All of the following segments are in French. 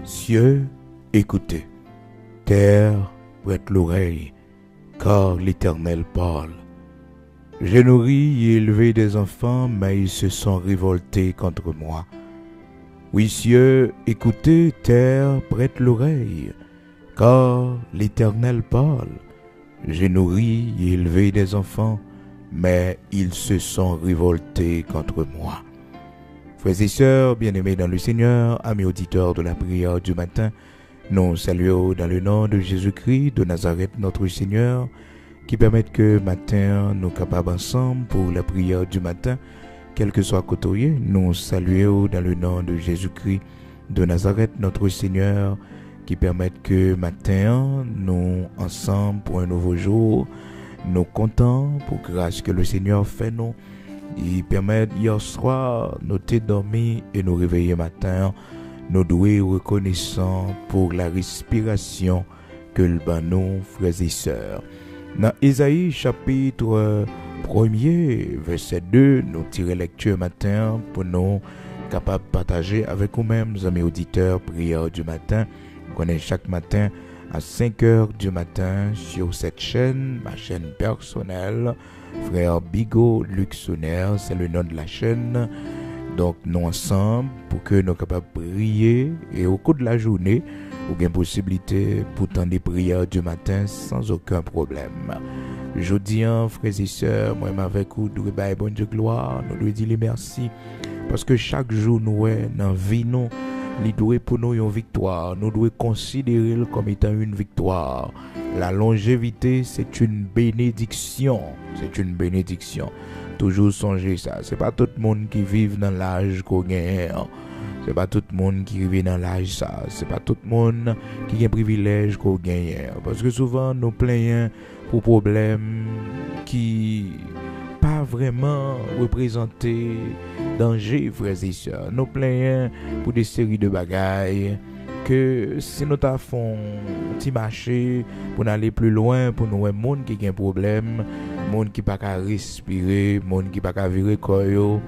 Cieux, écoutez, terre, prête l'oreille, car l'Éternel parle. J'ai nourri et élevé des enfants, mais ils se sont révoltés contre moi. Oui, cieux, écoutez, terre, prête l'oreille, car l'Éternel parle. J'ai nourri et élevé des enfants, mais ils se sont révoltés contre moi. Frères et sœurs, bien-aimés dans le Seigneur, amis auditeurs de la prière du matin, nous saluons dans le nom de Jésus-Christ de Nazareth, notre Seigneur, qui permet que matin nous capables ensemble pour la prière du matin, quel que soit côté, nous saluons dans le nom de Jésus-Christ de Nazareth, notre Seigneur, qui permet que matin nous ensemble pour un nouveau jour, nous comptons pour grâce que le Seigneur fait nous. Il permet hier soir nous dormir et nous réveiller matin, nous devons reconnaissant pour la respiration que le nous, frères et sœurs. Dans Ésaïe chapitre 1er, verset 2, nous tirons lecture matin pour nous capables de partager avec nous-mêmes, amis auditeurs, prière du matin. On est chaque matin à 5 heures du matin sur cette chaîne, ma chaîne personnelle, Frère Bigot Luxonner, c'est le nom de la chaîne. Donc nous ensemble, pour que nous soyons capables de prier, et au cours de la journée, vous avez une possibilité pour tendre des prières du matin sans aucun problème. Je dis, frères et sœurs, moi avec vous, nous devons bon Dieu gloire, nous devons dire merci, parce que chaque jour nous est dans la vie, nous doit pour nous une victoire. Nous devons considérer comme étant une victoire. La longévité, c'est une bénédiction. C'est une bénédiction. Toujours songer ça. C'est pas tout le monde qui vit dans l'âge qu'on gagne. C'est pas tout le monde qui vit dans l'âge ça. C'est pas tout le monde qui a un privilège qu'on gagne. Parce que souvent, nous plaignons pour problèmes qui pas vraiment représenter danger, frères et sœurs. Nous plaignons pour des séries de bagailles que si nous avons un petit marché pour aller plus loin, pour nous, monde qui a un problème, monde qui pas qu'à respirer, monde qui pas qu'à virer corps,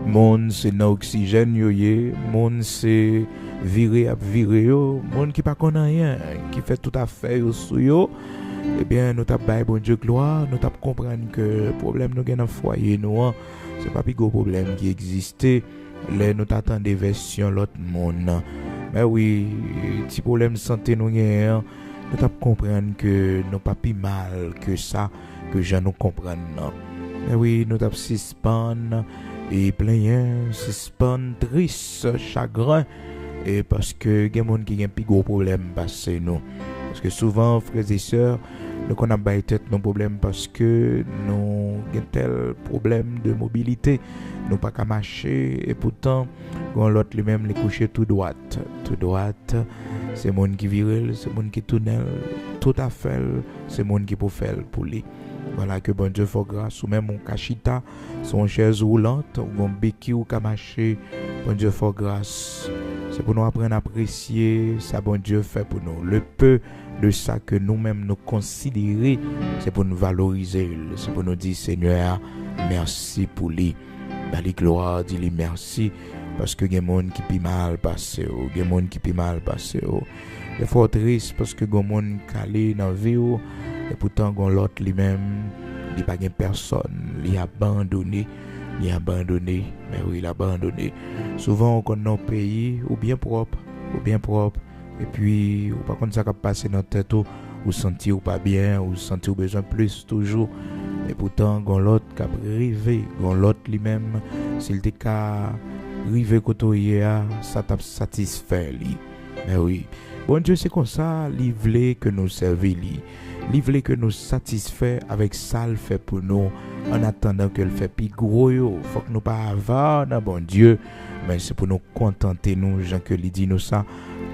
monde c'est dans oxygène yoyé, monde c'est virer à virer yo, monde qui pas connaît rien, qui fait tout à fait sous yo. Eh bien, nous t'avons bon Dieu gloire, nous t'avons comprendre que le problème nous gagne dans le foyer, nous, c'est pas plus gros problème qui existait, là, nous t'attendons des versions l'autre monde. Mais oui, petit problème de santé nous gagne, nous t'avons comprendre que nous pas plus mal que ça, que je nous comprenne. Mais oui, nous t'avons suspendre et plein, suspendre triste, chagrin, et parce que il y a des gens qui ont un plus gros problème passé nous. Parce que souvent, frères et sœurs, nous avons pas tête nos problèmes parce que nous avons tel problème de mobilité, nous pas qu'à marcher et pourtant, quand l'autre lui-même les coucher tout droite, c'est mon qui viril, c'est mon qui tunnel, tout à fait, c'est mon qui peut faire pour lui. Voilà que bon Dieu fait grâce, ou même mon cachita, son chaise roulante, ou mon béquille ou qu'à marcher, bon Dieu fait grâce. C'est pour nous apprendre à apprécier ça bon Dieu fait pour nous. Le peu de ça que nous-mêmes nous considérons, c'est pour nous valoriser, c'est pour nous dire Seigneur, merci pour lui. Bali gloire, dis-lui merci, parce que il y a des gens qui pi mal passé, il y a des gens qui pi mal passé. C'est fort triste parce que il y a des gens calés dans la vie, et pourtant l'autre lui-même, il n'y a pas de personne, il est abandonné. Il a abandonné, mais oui, il a abandonné. Souvent, on connaît un pays ou bien propre, et puis, ou par contre, ça va passer dans tête, ou sentir ou pas bien, ou sentir ou besoin plus toujours. Et pourtant, l'autre qui a privé, l'autre lui-même, s'il était qu'à rive kotoye a, ça t'a satisfait li. Mais oui, bon Dieu c'est comme ça, li vle que nous servions li. Li vle que nous satisfait avec ça le fait pour nous en attendant que le fait plus gros yo. Faut que nous pas avoir dans bon Dieu, mais c'est pour nous contenter nous, Jean que li dit nous ça.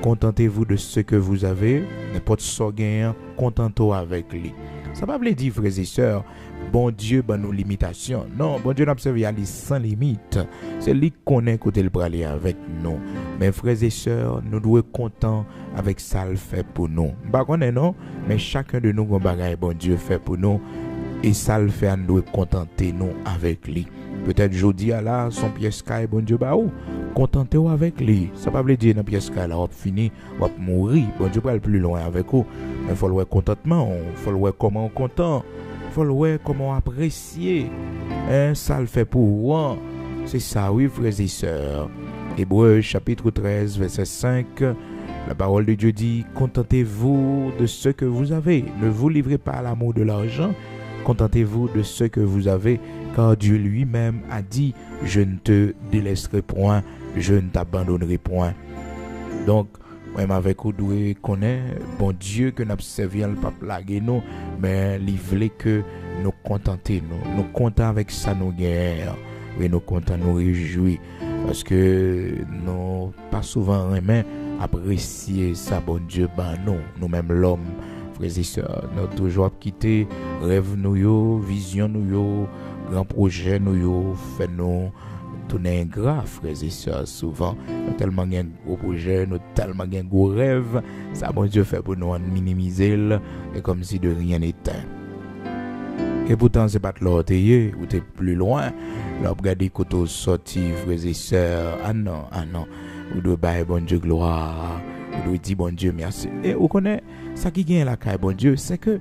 Contentez-vous de ce que vous avez, n'importe ce gain, contentez-vous avec lui. Ça va pas dire frères et sœurs, bon Dieu ben nos limitations. Non, bon Dieu n'a pas servi à lui sans limite. C'est lui qui connaît côté le aller avec nous. Mais frères et sœurs, nous devons être contents avec ça le fait pour nous. Pas connaît non, mais chacun de nous gon bagaille bon Dieu fait pour nous et ça le fait à nous contenter nous avec lui. Peut-être jodi à là son pièce sky bon Dieu ba ou contentez-vous avec lui. Ça pas veut dire dans pièce sky là on fini, on va mourir. Bon Dieu pas aller plus loin avec vous. Mais faut le voir contentement, faut le voir comment on content. Faut le voir comment apprécier. Ça le fait pour vous. C'est ça oui frères et sœurs. Hébreux chapitre 13 verset 5. La parole de Dieu dit contentez-vous de ce que vous avez. Ne vous livrez pas à l'amour de l'argent. Contentez-vous de ce que vous avez, car Dieu lui-même a dit, je ne te délaisserai point, je ne t'abandonnerai point. Donc, même avec vous, nous connaissons, bon Dieu, que nous avons servi, le pas plaguer nous, mais il voulait que nous contenter, nous contents avec ça, nous guerres, et nous contents, nous réjouir, parce que nous pas souvent aimé apprécier ça, bon Dieu, ben nous-mêmes l'homme. Frères et sœurs, nous toujours quitté rêve nous yo, vision nous yo, grand projet nous yo, fait nous tourner ingrat frères et sœurs souvent, nous tellement un gros projet, nous tellement un gros rêve, ça bon Dieu fait pour nous minimiser et comme si de rien n'était. Et pourtant c'est pas de l'autre ou t'es plus loin, là regarder côté sorti frères et sœurs, ah non, ou de bailler bon Dieu gloire. Nous dit bon Dieu merci. Et vous connaissez ça qui gagne la caille bon Dieu, c'est que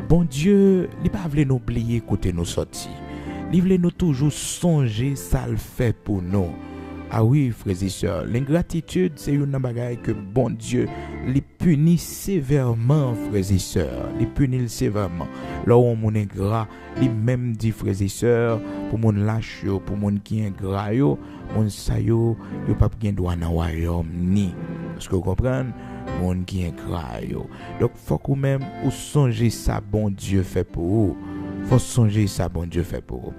bon Dieu, il pas veut nous oublier côté nous sorti. Il veut nous toujours songer ça le fait pour nous. Ah oui, frères et sœurs, l'ingratitude c'est une bagaille que bon Dieu les punit sévèrement, frères et sœurs, les punit sévèrement. Là où mon ingrat, il même dit frères et sœurs, pour mon lâche yo, pour mon qui ingrat yo, mon sa yo pas bien droit dans royaume ni. Parce que vous comprenez, mon qui ingrat yo. Donc faut que même ou songer ça bon Dieu fait pour vous. Faut songer ça bon Dieu fait pour vous.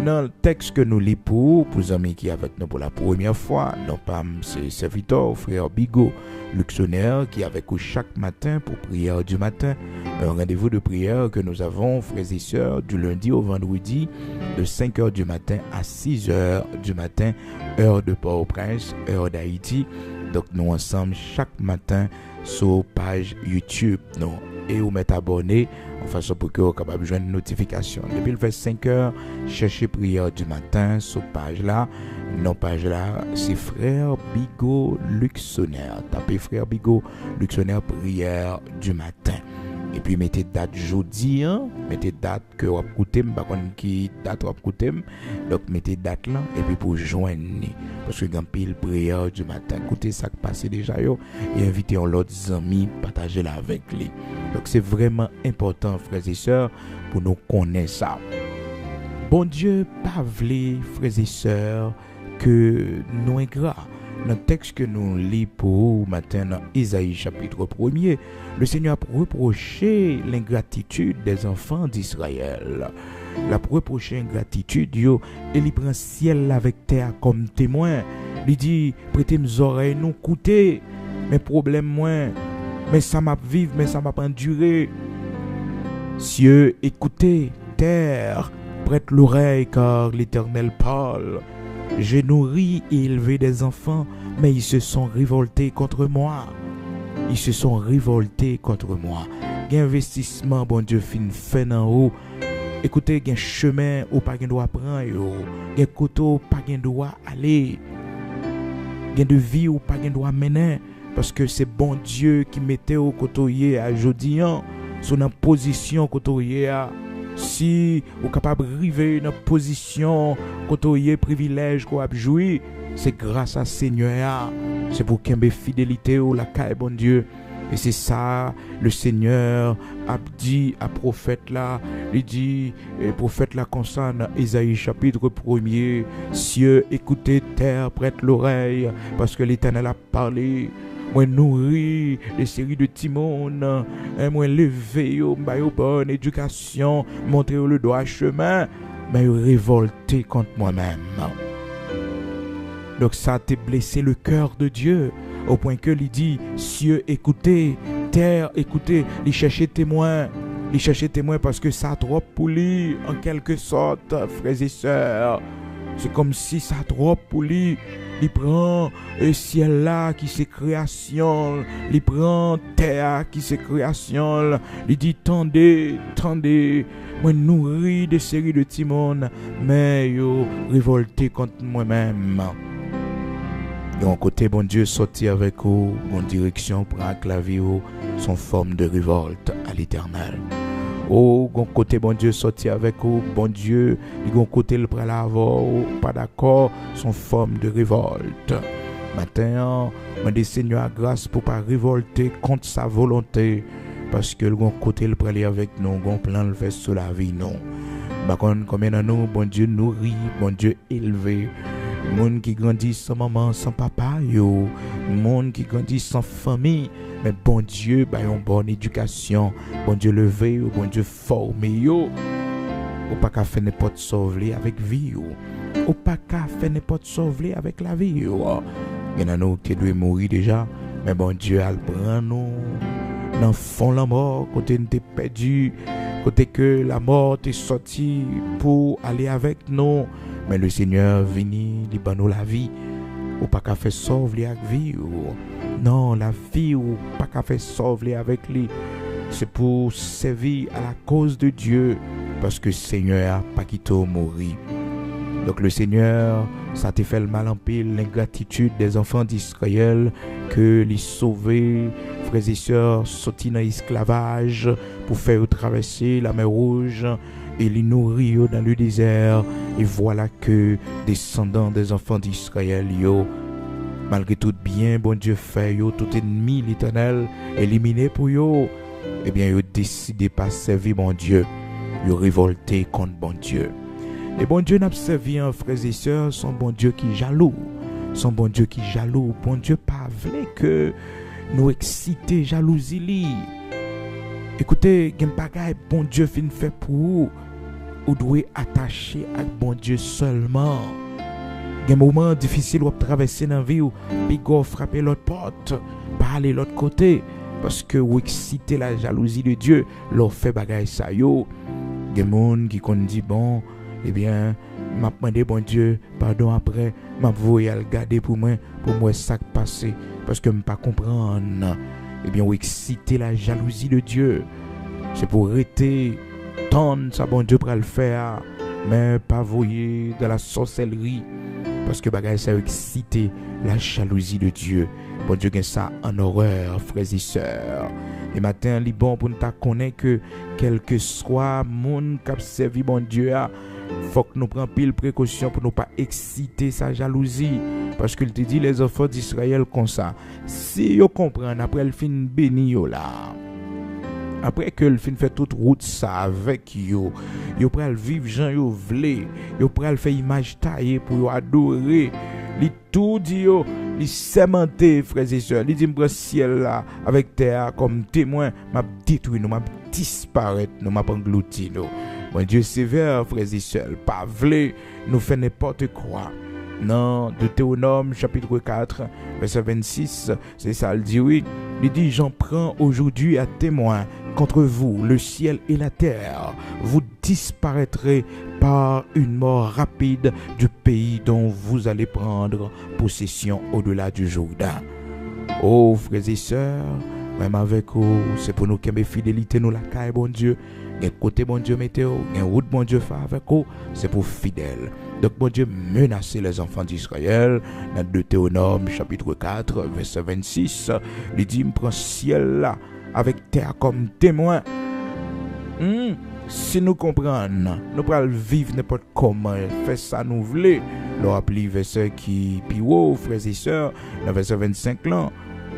Dans le texte que nous lisons pour amis qui avec nous pour la première fois, non pas c'est serviteur frère Bigot Luxonnaire qui est avec nous chaque matin pour prière du matin, un rendez-vous de prière que nous avons frères et sœurs du lundi au vendredi de 5h du matin à 6h du matin, heure de Port-au-Prince, heure d'Haïti. Donc nous ensemble chaque matin sur page YouTube non et vous mettez abonné en façon pour que vous soyez capable de joindre une notification. Depuis le fait 5h, cherchez prière du matin sur page là. Non page là, c'est frère Bigot Luxonnaire. Tapez frère Bigot Luxonnaire prière du matin. Et puis mettez date jeudi, mettez date que vous écoutez, par contre qui date vous écoutez. Donc mettez date là et puis pour joindre parce que quand pile prière du matin, écoutez ça qui passe déjà yo et invitez l'autre amis partager là avec lui. Donc c'est vraiment important frères et sœurs pour nous connaître ça. Bon Dieu pas vle frères et sœurs que nous ingrats. Dans le texte que nous lisons pour matin dans Isaïe chapitre 1er, le Seigneur a reproché l'ingratitude des enfants d'Israël. La reproché l'ingratitude, et il prend ciel avec terre comme témoin. Il dit, prêtez mes oreilles, nous coûter, mes problèmes moins, mais ça m'a vivre, mais ça m'a pas enduré. Cieux, écoutez, terre, prête l'oreille car l'Éternel parle. J'ai nourri et élevé des enfants, mais ils se sont révoltés contre moi. Ils se sont révoltés contre moi. Il y a un investissement, bon Dieu, fait en haut. Écoutez, il y a un chemin où pas de droit prendre. Il y a un côté où pas de droit aller. Il y a de vie où pas de droit mener. Parce que c'est bon Dieu qui mettait au côté à jeudi, sur une position côté à. Si vous êtes capable de arriver dans une position, quand vous avez privilège, qu'on a joué, c'est grâce à Seigneur. C'est pour qu'il y ait fidélité ou la caille, bon Dieu. Et c'est ça, le Seigneur a dit à prophète là, il dit, prophète là concerne Ésaïe chapitre 1er, cieux écoutez, terre prête l'oreille, parce que l'Éternel a parlé. Moi nourri des séries de Timon, moi levé yo, m'a yo bonne éducation, montrer le droit chemin, mais révolté contre moi-même. Donc ça t'a blessé le cœur de Dieu, au point que il dit, cieux écoutez, terre écoutez, il cherchait témoin. Il cherchait témoin parce que ça a trop pour lui, en quelque sorte, frères et sœurs. C'est comme si ça a trop pour lui. Il prend le ciel là qui c'est création, il prend terre qui c'est création, il dit tendez, tendez, moi nourri des séries de Timon, mais yo révolté contre moi-même. De mon côté, bon Dieu sorti avec vous, bonne direction pour un clavier son forme de révolte à l'Éternel. Oh, bon côté, bon Dieu sorti avec vous, bon Dieu, bon côté le prêt avoir, pas d'accord, son forme de révolte. Maintenant, je dis Seigneur grâce pour pas révolter contre sa volonté, parce que le bon côté le prêt avec nous, bon plan le fait sur la vie, non. Par contre, combien de nous, bon Dieu nourrit, bon Dieu élevé. Monde qui grandit sans maman, sans papa, yo. Monde qui grandit sans famille. Mais bon Dieu, bah, une bonne éducation. Bon Dieu levé, bon Dieu formé, yo. Ou pas qu'à faire n'importe sauver avec vie, yo. Ou pas qu'à faire n'importe sauver avec la vie, yo. Il y en a nous qui doivent mourir déjà. Mais bon Dieu a le prend nous. Dans le fond la mort, côté nous t'es perdu. Côté que la mort est sortie pour aller avec nous. Mais le Seigneur vini, il bat nous la vie. Ou pas qu'à faire sauver avec vie. Non, la vie ou pas qu'à faire sauver avec lui. C'est pour servir à la cause de Dieu. Parce que le Seigneur a pas quitté mourir. Donc le Seigneur, ça t'a fait le mal en pile, l'ingratitude des enfants d'Israël, que les sauver, frères et sœurs, sortis dans l'esclavage pour faire traverser la mer Rouge et les nourrir dans le désert. Et voilà que descendants des enfants d'Israël, yo, malgré tout bien, bon Dieu fait, yo, tout ennemi, l'Éternel, éliminé pour yo, eh bien, yo décidé pas servir bon Dieu, yo révolté contre bon Dieu. Et bon Dieu n'a pas servi un frères et sœurs, son bon Dieu qui jaloux, son bon Dieu qui jaloux, bon Dieu pas voulait que nous exciter jalousie li. Écoutez, gen bagay bon Dieu fin fait pour vous, ou doit attacher à bon Dieu seulement. Gen moment difficile ou traverser dans vie ou bigo frapper l'autre porte, pas aller l'autre côté parce que ou exciter la jalousie de Dieu, leur fait bagay ça yo. Gen moun qui kon dit bon, eh bien, m'a demandé bon Dieu pardon après, m'a voyé à le garder pour moi ça qui passé parce que me pas comprendre. Eh bien, ou exciter la jalousie de Dieu. C'est pour arrêter tendre ça bon Dieu pour le faire, mais pas voyer de la sorcellerie parce que bagay ça exciter la jalousie de Dieu. Bon Dieu gagne ça en horreur, frères et sœurs. Et matin, il est bon pour nous connaître que quel que soit monde qui a servi bon Dieu, faut que nous prenions pile précaution pour ne pas exciter sa jalousie. Parce qu'il te dit les enfants d'Israël comme ça. Si vous comprenez, après le fin béni yo là. Après que le fin fait toute route ça avec yo. Yo pral vivre Jean yo vle. Yo pral faire image taillée pour yo adorer. Li tout dit yo, li sémenté frères et sœurs. Li dit me ciel là avec terre comme témoin, m'a détruit nous, m'a disparaître nous, m'a englouti nous. Bon Dieu sévère, frères et sœurs, pas vle nous fait n'importe quoi. Non, Deutéronome chapitre 4, verset 26, c'est ça, il dit oui. Il dit, j'en prends aujourd'hui à témoin contre vous, le ciel et la terre. Vous disparaîtrez par une mort rapide du pays dont vous allez prendre possession au-delà du Jourdain. Oh, frères et sœurs, même avec vous, c'est pour nous qui avons fidélité, nous la caille, bon Dieu. Un côté bon Dieu météo, un route bon Dieu fait avec vous, c'est pour fidèles. Donc bon Dieu menaçait les enfants d'Israël dans Deutéronome chapitre 4 verset 26. Il dit, me prend ciel là avec terre comme témoin. Si nous comprenons, nous pourrons vivre n'importe comment, faire ça nous voulons. Leur appli verset qui pire, frères et sœurs, dans verset 25 là.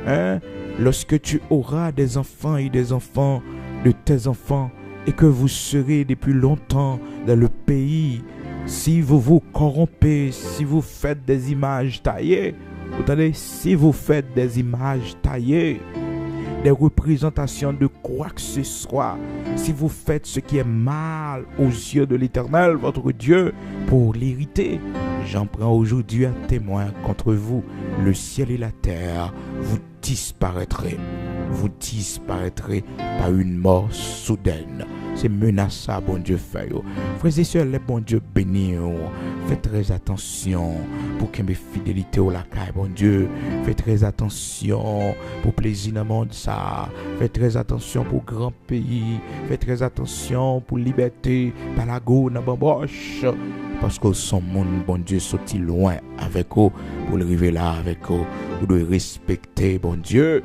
Hein? Lorsque tu auras des enfants et des enfants de tes enfants, et que vous serez depuis longtemps dans le pays, si vous vous corrompez, si vous faites des images taillées, vous entendez, si vous faites des images taillées, des représentations de quoi que ce soit, si vous faites ce qui est mal aux yeux de l'Éternel, votre Dieu, pour l'hériter, j'en prends aujourd'hui un témoin contre vous. Le ciel et la terre, vous disparaîtrez. Vous disparaîtrez par une mort soudaine. C'est menaçable, bon Dieu fait. Frères et sœurs, les bon Dieu bénis. Faites très attention pour qu'il y ait fidélité au lacaille, bon Dieu. Faites très attention pour plaisir dans le monde ça. Faites très attention pour grand pays. Faites très attention pour liberté, par la go, dans bamboche. Parce que son monde, bon Dieu, sorti loin avec vous. Pour le arriver là avec vous. Vous devez respecter, bon Dieu.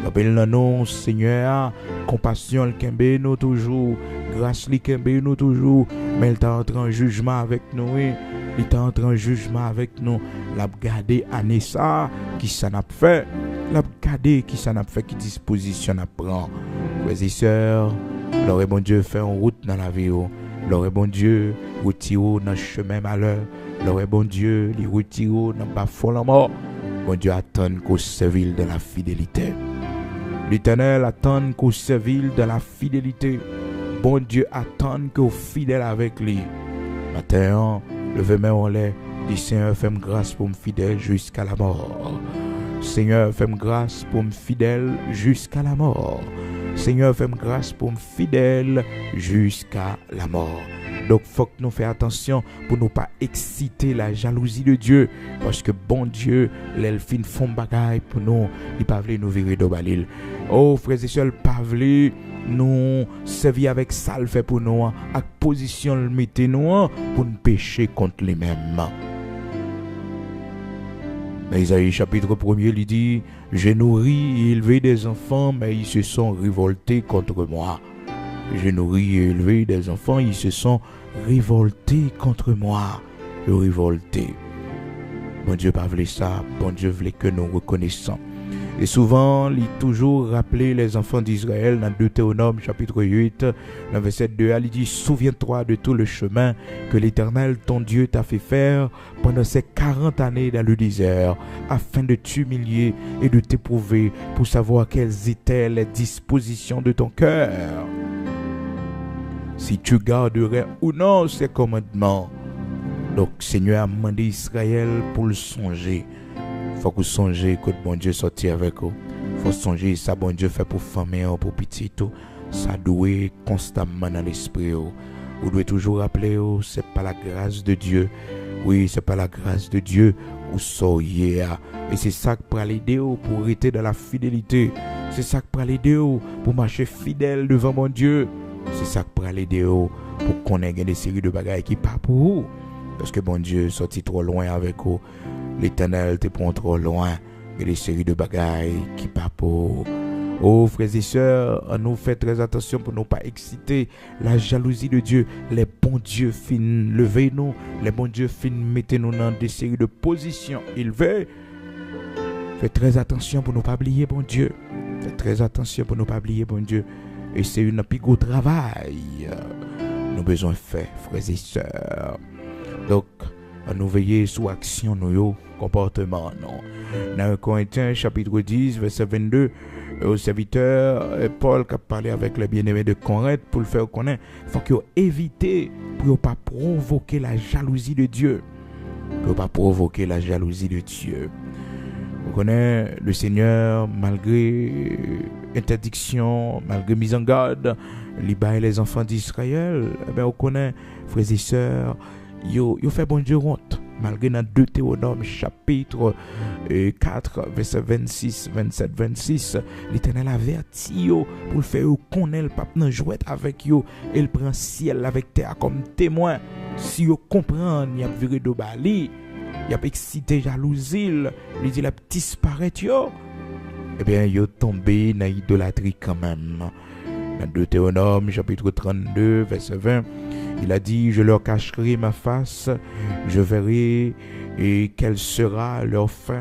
Appelle le nom, Seigneur, compassion, le kembe nous toujours, grâce, le kembe nous toujours, mais il est entré en jugement avec nous, il est entré en jugement avec nous, l'a gardé année ça, qui ça n'a fait, l'a gardé qui ça n'a fait, qui disposition n'a prend. Frères et sœurs, l'aurait bon Dieu fait en route dans la vie, l'aurait bon Dieu retire dans le chemin malheur, l'aurait bon Dieu les retire dans le bas-fond la mort, bon Dieu attend qu'au servile de la fidélité. L'Éternel attend qu'au servile de la fidélité. Bon Dieu attend qu'au fidèle avec lui. Matin, levez-moi en l'air. Dis Seigneur, fais-moi grâce pour me fidèle jusqu'à la mort. Seigneur, fais-moi grâce pour me fidèle jusqu'à la mort. Seigneur, fais-moi grâce pour me fidèle jusqu'à la mort. Donc, il faut que nous fassions attention pour ne pas exciter la jalousie de Dieu. Parce que bon Dieu, l'elfine font bagaille pour nous. Il ne pas voulu nous virer de balil. Oh, frères et sœurs, pas voulu nous servir avec ça le fait pour nous. À position le mettez nous pour nous pécher contre les mêmes. Dans Isaïe chapitre 1er, il dit, j'ai nourri et élevé des enfants, mais ils se sont révoltés contre moi. J'ai nourri et élevé des enfants, ils se sont révoltés contre moi. Révoltés. Bon Dieu pas voulu ça, bon Dieu voulait que nous reconnaissons. Et souvent, il toujours rappelé les enfants d'Israël dans Deutéronome chapitre 8, dans verset 2, il dit, souviens-toi de tout le chemin que l'Éternel, ton Dieu, t'a fait faire pendant ces 40 années dans le désert, afin de t'humilier et de t'éprouver pour savoir quelles étaient les dispositions de ton cœur. Si tu garderais ou non ces commandements. Donc, Seigneur a demandé à Israël pour le songer. Il faut que vous songiez que bon Dieu sorti avec vous. Il faut songer ça bon Dieu fait pour famille, pour petit tout. Ça doit constamment dans l'esprit. Vous devez toujours rappeler, c'est pas la grâce de Dieu. Oui, c'est pas la grâce de Dieu. Vous soyez. Et c'est ça qui peut l'aider pour rester dans la fidélité. C'est ça qui peut l'aider pour marcher fidèle devant mon Dieu. C'est ça qui peut l'aider pour qu'on ait des séries de bagailles qui pas pour vous. Parce que bon Dieu sorti trop loin avec vous. L'Éternel te prend trop loin. Et des séries de bagailles qui pas pour. Oh frères et sœurs, nous fait très attention pour ne pas exciter la jalousie de Dieu. Les bons dieux fin levez nous. Les bons dieux fin mettez nous dans des séries de positions élevées. Faites très attention pour ne pas oublier bon Dieu. Faites très attention pour ne pas oublier bon Dieu. Et c'est un plus gros travail. Nous besoin de faire, frères et sœurs. Donc, nous veiller sur l'action, nos comportements. Dans 1 Corinthiens, chapitre 10, verset 22, au serviteur Paul qui a parlé avec les bien-aimés de Corinthe pour le faire connaître, il faut qu'ils évitent pour ne pas provoquer la jalousie de Dieu. Pour ne pas provoquer la jalousie de Dieu. Vous connaissez le Seigneur, malgré interdiction, malgré mise en garde, libère les enfants d'Israël. Eh bien, vous connaissez, frères et sœurs, yo fait bon Dieu honte. Malgré dans Deutéronome chapitre 4, verset 26, 27, 26, l'Éternel avertit yo pour le faire connaître le pape nan jouet avec yo et il prend ciel avec terre comme témoin. Si yo comprend, y a viré de bali, y a excité jalousie, il dit la disparaître yo. Eh bien, yo tombé dans l'idolâtrie quand même. Dans Deutéronome chapitre 32, verset 20, il a dit, je leur cacherai ma face, je verrai et quelle sera leur fin.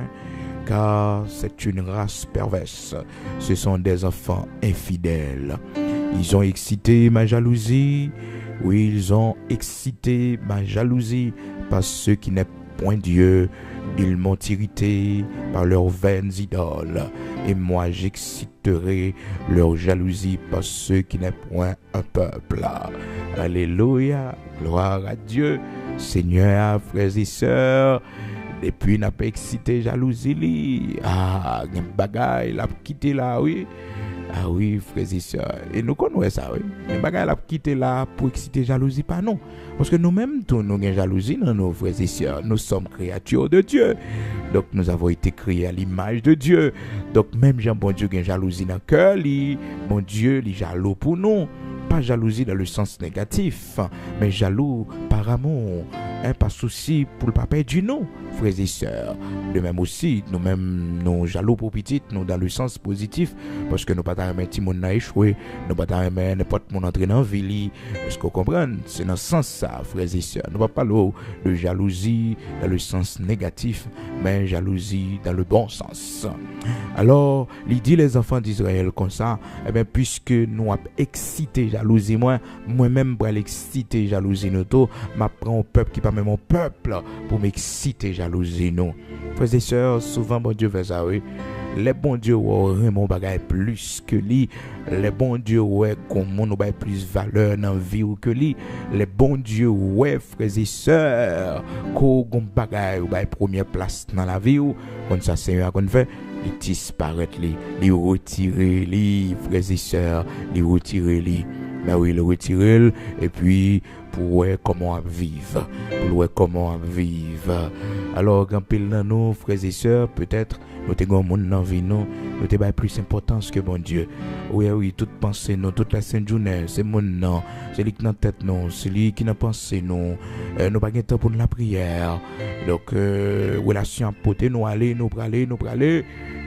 car c'est une race perverse. Ce sont des enfants infidèles. Ils ont excité ma jalousie. Oui, ils ont excité ma jalousie par ce qui n'est point Dieu. Ils m'ont irrité par leurs vaines idoles. Et moi, j'exciterai leur jalousie par ce qui n'est point un peuple. Alléluia, gloire à Dieu. Seigneur, frères et sœurs, depuis n'a pas excité jalousie. Ah, il y a un bagay, il a quitté là, oui. Ah oui, frères et sœurs. Et nous connaissons ça, oui. Les bagages la quitté là pour exciter jalousie, pas non. Parce que nous-mêmes, nous avons jalousie dans nos frères et sœurs. Nous sommes créatures de Dieu. Donc nous avons été créés à l'image de Dieu. Donc même Jean, bon Dieu, a jalousie dans le cœur, bon Dieu, il est jaloux pour nous. Pas jalousie dans le sens négatif, mais jaloux par amour, par souci pour le papa du nous, frères et sœurs. De même aussi, nous-mêmes, nous jaloux pour petit, nous dans le sens positif, parce que nous pas aimer petit monde n'a échoué, nous pas aimer n'importe monde entrer dans la ville, parce qu'on comprend, c'est dans ce sens ça, frères et sœurs. Nous pas parler de jalousie dans le sens négatif, mais jalousie dans le bon sens. Alors, il dit les enfants d'Israël comme ça, eh bien, puisque nous avons excité jalousie, moi-même pour l'exciter jalousie nous tout, m'apprends au peuple qui pas même mon peuple pour m'exciter jalousie nous. Frères et sœurs, souvent bon Dieu fait ça, oui. Les bons dieux ouais mon bagage plus que lui, les bons dieux ouais comment nous bail plus valeur dans vie ou que lui, les bons dieux ouais frères et sœurs qu'on bagage ou bail première place dans la vie ou comme ça Seigneur qu'on fait il disparaît les retirer les frères et sœurs les retirer les mais oui le retirer et puis pour voir comment vivre pour voir comment vivre. Alors quand pile dans nous frères et sœurs peut-être nous avons un monde dans la vie, nous avons plus d'importance que bon Dieu. Oui, toute pensée, nous, toute la sainte journée, c'est mon nom, c'est lui qui est dans la tête, nous, c'est lui qui n'a pensé, nous n'avons pas de temps pour la prière. Donc, relation à porter, nous aller,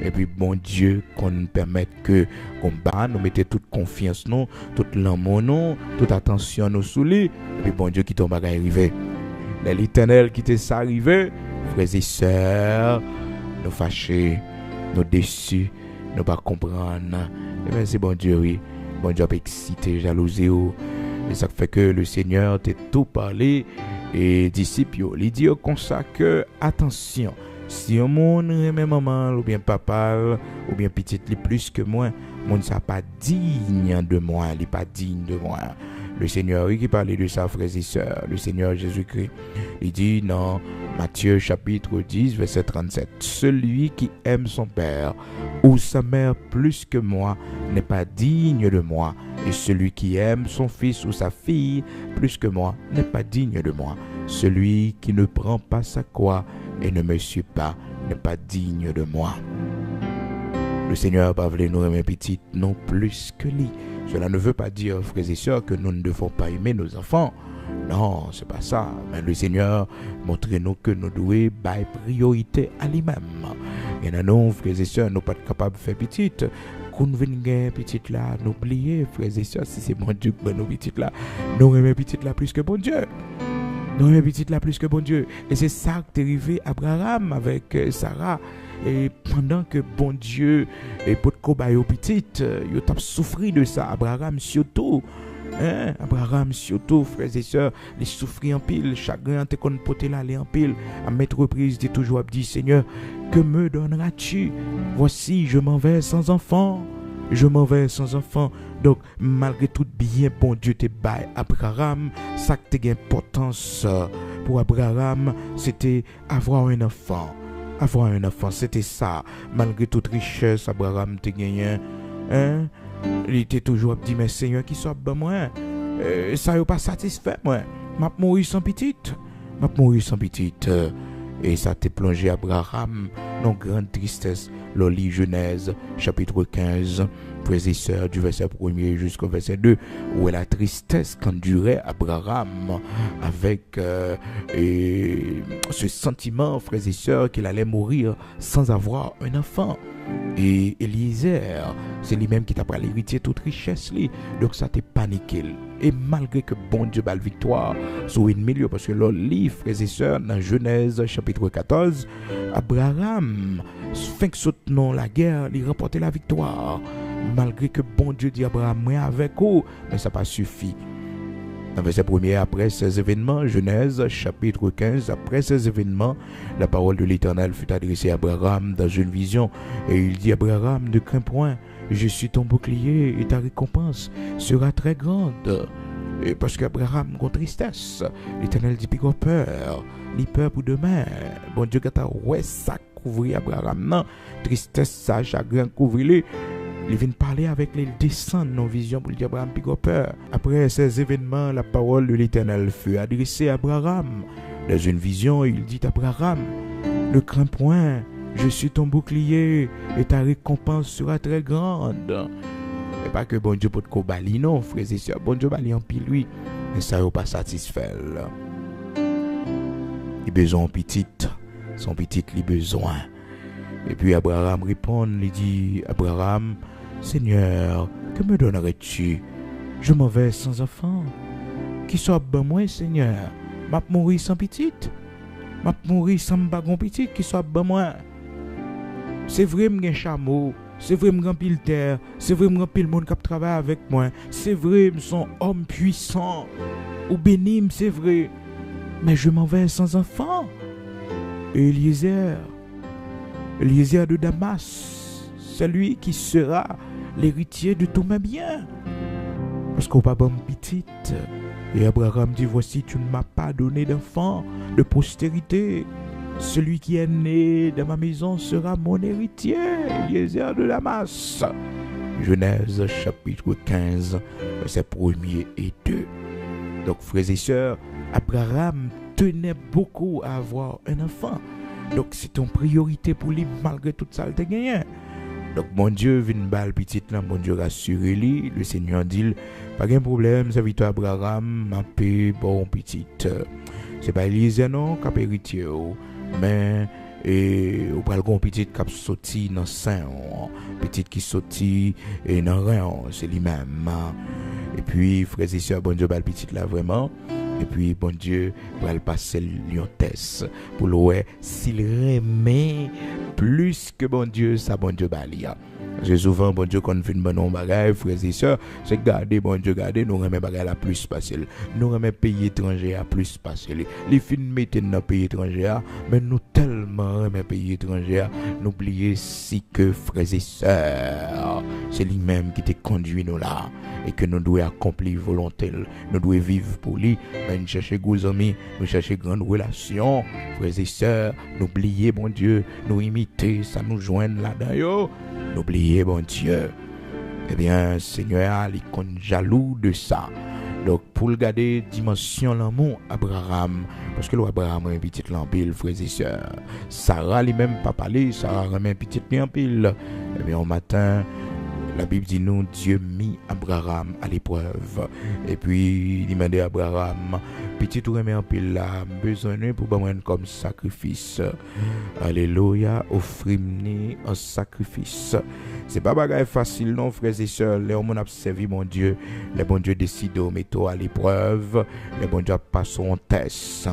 et puis bon Dieu, qu'on nous permette que, qu'on bat, nous mettons toute confiance, nous, toute l'amour, nous, toute attention, nous, sous lui, et puis bon Dieu qui tombe à arriver. L'Éternel qui t'est arrivé, frères et sœurs, nous fâchés, nous déçus, nous pas comprendre. Et bien c'est bon Dieu, oui. Bon Dieu a excité, jalousie. Et ça fait que le Seigneur t'a tout parlé. Et disciples, il dit comme ça que, attention, si un monde aime maman, ou bien papa, ou bien petit, plus que moi, monde ça pas digne de moi, il n'est pas digne de moi. Le Seigneur, oui, qui parlait de ça, frères et sœurs, le Seigneur Jésus-Christ, il dit dans Matthieu chapitre 10, verset 37, « Celui qui aime son père ou sa mère plus que moi n'est pas digne de moi, et celui qui aime son fils ou sa fille plus que moi n'est pas digne de moi. Celui qui ne prend pas sa croix et ne me suit pas n'est pas digne de moi. » Le Seigneur n'a pas voulu nous aimer petit non plus que lui. Cela ne veut pas dire, frères et sœurs, que nous ne devons pas aimer nos enfants. Non, c'est pas ça. Mais le Seigneur montre-nous que nous devons donner priorité à lui-même. Et nous, frères et sœurs, nous ne sommes pas capables de faire petite. Quand nous venons petite là, n'oubliez, frères et sœurs, si c'est bon Dieu que nous petite là, nous aimons petite là plus que bon Dieu. Nous aimons petite là plus que bon Dieu. Et c'est ça qui est arrivé à Abraham avec Sarah. Et pendant que bon Dieu et pour cobaye petite, il a souffert de ça. Abraham surtout, Abraham surtout, frères et sœurs, il souffrit en pile. Chagrin te qu'on poté là en pile. À maintes reprises, il toujours dit Seigneur, que me donneras-tu? Voici, je m'en vais sans enfant. Je m'en vais sans enfant. Donc, malgré tout bien, bon Dieu te baille Abraham. Ça qui a importance pour Abraham, c'était avoir un enfant. Avoir un enfant, c'était ça. Malgré toute richesse, Abraham te gagné. Il était toujours dit, mais Seigneur, qui soit bon moi? Ça n'est pas satisfait, moi. M'a mouru sans petite. Et ça t'a plongé Abraham dans grande tristesse. L'Oli Genèse, chapitre 15, frères et sœurs, du verset 1er jusqu'au verset 2, où est la tristesse qu'endurait Abraham avec ce sentiment, frères et sœurs, qu'il allait mourir sans avoir un enfant. Et Eliezer, c'est lui-même qui t'a pris l'héritier toute richesse. Donc ça t'a paniqué. Et malgré que bon Dieu bat la victoire sur une parce que le livre, frères et sœurs, dans Genèse chapitre 14, Abraham Sphinx saute non la guerre, il remporte la victoire. Malgré que bon Dieu dit Abraham, moi avec vous, mais ça n'a pas suffi. Dans verset 1er, après ces événements, Genèse chapitre 15, après ces événements, la parole de l'Éternel fut adressée à Abraham dans une vision. Et il dit, Abraham, ne crains point, je suis ton bouclier et ta récompense sera très grande. Et parce qu'Abraham a tristesse, l'Éternel dit, puis peur, ni peur pour demain. Bon Dieu, quand ouais, ça couvrit Abraham, non, tristesse, ça, chagrin, couvrit-les. Il vient parler avec les descend dans vision pour lui dire Abraham puis peur. Après ces événements, la parole de l'Éternel fut adressée à Abraham. Dans une vision, il dit à Abraham, ne crains point, je suis ton bouclier et ta récompense sera très grande. Et pas que bon Dieu peut te bali, non, frères et sœurs. Bon Dieu bali en pile lui, mais ça n'est pas satisfait. Il a besoin de petite, son petit il a besoin. Et puis Abraham répond, il dit, Abraham, Seigneur, que me donnerais-tu? Je m'en vais sans enfant. Qui soit bon moi, Seigneur? M'a mourir sans petite. M'a mourir sans bagon petite. Qui soit bon moi? C'est vrai, m'en chameau. C'est vrai, m'en pile terre. C'est vrai, m'en pile monde qui travaille avec moi. C'est vrai, m'son homme puissant. Ou béni, c'est vrai. Mais je m'en vais sans enfant. Et Eliezer de Damas, celui qui sera l'héritier de tous mes biens. Parce qu'on va bon petite. Et Abraham dit, voici, tu ne m'as pas donné d'enfant, de postérité. Celui qui est né dans ma maison sera mon héritier. Eliezer de Damas. Genèse chapitre 15, versets 1er et 2. Donc, frères et sœurs, Abraham tenait beaucoup à avoir un enfant. Donc c'est une priorité pour lui malgré tout ça le gagné. Donc mon Dieu vient balle petite là, mon Dieu rassure lui, le Seigneur dit pas de problème, ça victoire Abraham, ma paix bon petite. C'est pas Eliezer non cap héritier mais et ou pas le grand petite cap sorti dans sein, petite qui sorti et dans rien, c'est lui-même. Et puis frères et sœurs, bon Dieu balle petite là vraiment. Et puis, bon Dieu, va le passer l'yontes pour le s'il remet plus que bon Dieu, ça bon Dieu balia. Parce que souvent, bon Dieu, quand on fait une bonne bagaille, frères et sœurs, c'est garder, bon Dieu, garder, nous remet bagaille la plus facile. Nous remet pays étranger à plus facile. Les films mettent dans pays étranger, mais nous tellement remet pays étranger, nous oublions si que frères et sœurs, c'est lui-même qui te conduit nous là. Et que nous devons accomplir volonté, nous devons vivre pour lui, nous chercher gros amis, nous chercher grandes relations, frères et sœurs, n'oubliez bon Dieu, nous imiter, ça nous joindre là-dedans, n'oubliez bon Dieu. Eh bien, Seigneur, il est jaloux de ça. Donc, pour le garder, dimension l'amour, Abraham, parce que l'Abraham a un petit lampil, frères et sœurs, Sarah lui-même pas parlé, Sarah a un petit lampil. Eh bien, au matin, la Bible dit nous, Dieu mit Abraham à l'épreuve. Et puis, il m'a dit à Abraham, petit tout remet en pile là, besoin pour prendre comme sacrifice. Alléluia, offrir-moi un sacrifice. C'est pas bagaille facile non, frères et sœurs. Les hommes ont servi mon Dieu. Les bon Dieu décide de mettre à l'épreuve. Les bon Dieu passent en test.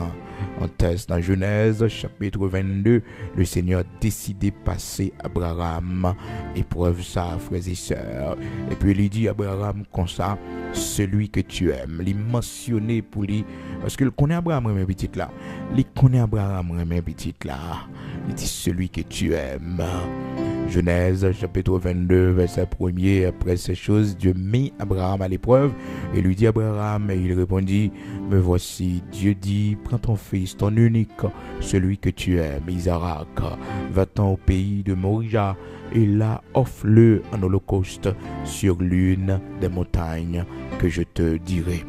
En test dans Genèse chapitre 22, le Seigneur décide de passer Abraham épreuve ça, frères et sœurs. Et puis il dit Abraham comme ça, celui que tu aimes. Il mentionné pour lui parce qu'il connaît Abraham même petit là. Il connaît Abraham même petit là. Il dit celui que tu aimes. Genèse chapitre 22 verset 1er. Après ces choses, Dieu mit Abraham à l'épreuve et lui dit Abraham, et il répondit, me voici. Dieu dit, prends ton fils, ton unique, celui que tu aimes, Isaac, va-t'en au pays de Moria et là offre-le en holocauste sur l'une des montagnes que je te dirai.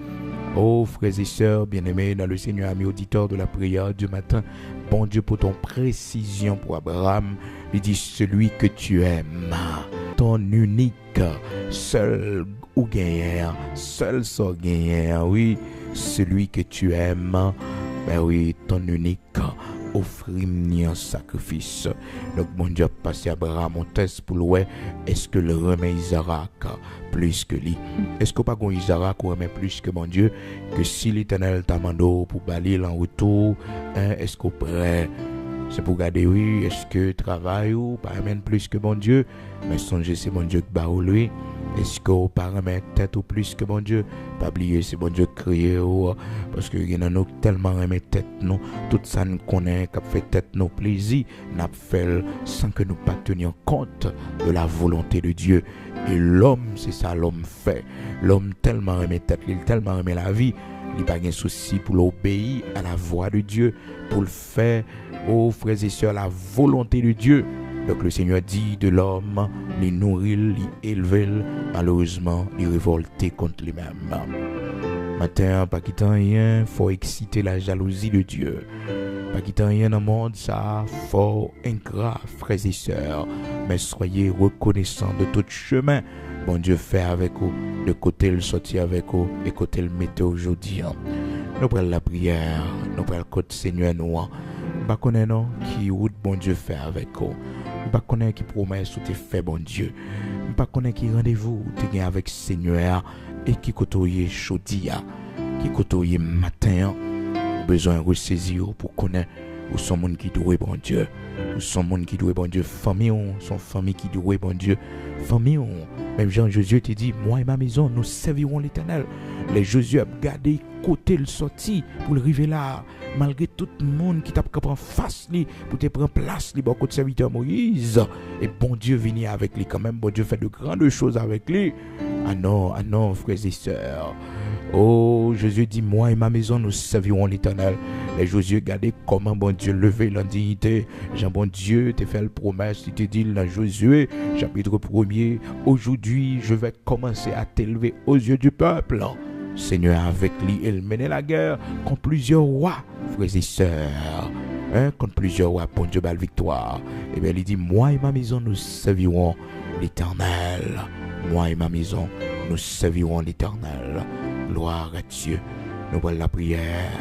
Oh frères et sœurs bien-aimés dans le Seigneur, amis auditeurs de la prière du matin, bon Dieu pour ton précision pour Abraham, il dit celui que tu aimes, ton unique, seul ou gagnant, seul sans gagnant, oui, celui que tu aimes, ben oui, ton unique, offrir un sacrifice. Donc mon Dieu a passé Abraham en test pour le est-ce que le remet Isaac plus que lui? Est-ce que pas Isaac remet plus que mon Dieu? Que si l'Éternel t'a mandé pour balayer en retour, est-ce qu'on prêt? C'est pour garder, oui, est-ce que travail ou pas amène plus que bon Dieu, mais songez, c'est bon Dieu qui bat ou lui. Est-ce que vous pas remettre tête ou plus que bon Dieu? Pas oublier, c'est bon Dieu qui crée ou, parce que y en a nous tellement remettre tête nous, tout ça nous connaît, qui fait tête nos plaisirs, n'a fait sans que nous pas tenir compte de la volonté de Dieu. Et l'homme, c'est ça l'homme fait. L'homme tellement remet tête, il tellement remet la vie, il n'a pas de souci pour l'obéir à la voix de Dieu, pour le faire, aux frères et sœurs, la volonté de Dieu. Donc le Seigneur dit de l'homme, les nourrir, les élever, malheureusement, les révolter contre lui-même. Matin, pas quittant rien, faut exciter la jalousie de Dieu. Pas quittant rien dans le monde, ça, faut ingrat, frères et sœurs, mais soyez reconnaissants de tout chemin. Bon Dieu fait avec vous, de côté le sortir avec vous, et côté le mettre aujourd'hui. Nous prenons la prière, nous prenons le côté Seigneur nous. Nous ne connaissons pas qui route bon Dieu fait avec vous. Nous ne connaissons pas qui promesse ou te fait bon Dieu. Nous ne connaissons pas qui rendez-vous te gagne avec Seigneur et qui côtoie chaudia, qui côtoie matin. Besoin de ressaisir pour connaître où sont les gens qui doivent bon Dieu. Où sont les gens qui doivent bon Dieu. Famille, son famille qui doit bon Dieu. Famille, même Jean Josué te dit, moi et ma maison, nous servirons l'Éternel. Les Josué a gardé côté le sorti pour le arriver là. Malgré tout le monde qui t'a pris en face lui, pour te prendre place lui, beaucoup de serviteur Moïse. Et bon Dieu vient avec lui quand même. Bon Dieu fait de grandes choses avec lui. Ah non, frères et sœurs. Oh, Jésus dit, moi et ma maison, nous servirons l'Éternel. Les Josué, regardez comment bon Dieu levait l'indignité. Jean, bon Dieu, te fait la promesse, il te dit dans Josué, chapitre 1er, aujourd'hui, je vais commencer à t'élever aux yeux du peuple. Seigneur, avec lui, il menait la guerre contre plusieurs rois, frères et sœurs. Contre plusieurs rois, bon Dieu, belle victoire. Et bien, il dit, moi et ma maison, nous servirons l'Éternel. Moi et ma maison, nous servirons l'Éternel. Gloire à Dieu. Nous voyons la prière.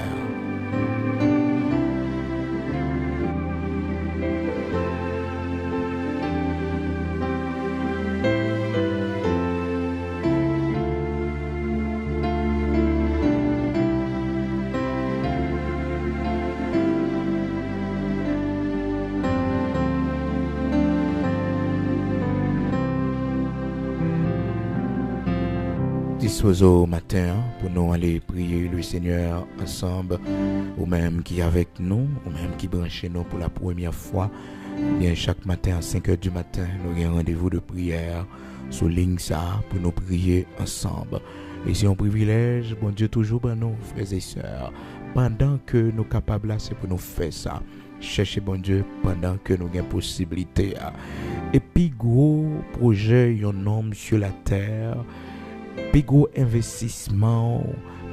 Au matin pour nous aller prier le Seigneur ensemble, ou même qui est avec nous, ou même qui branche nous pour la première fois. Bien, chaque matin à 5h du matin, nous avons un rendez-vous de prière sur ligne ça pour nous prier ensemble. Et c'est un privilège, bon Dieu, toujours pour nous, frères et sœurs. Pendant que nous sommes capables, c'est pour nous faire ça. Chercher bon Dieu pendant que nous avons possibilité. Et puis, gros projet, un homme sur la terre. Puis gros investissement,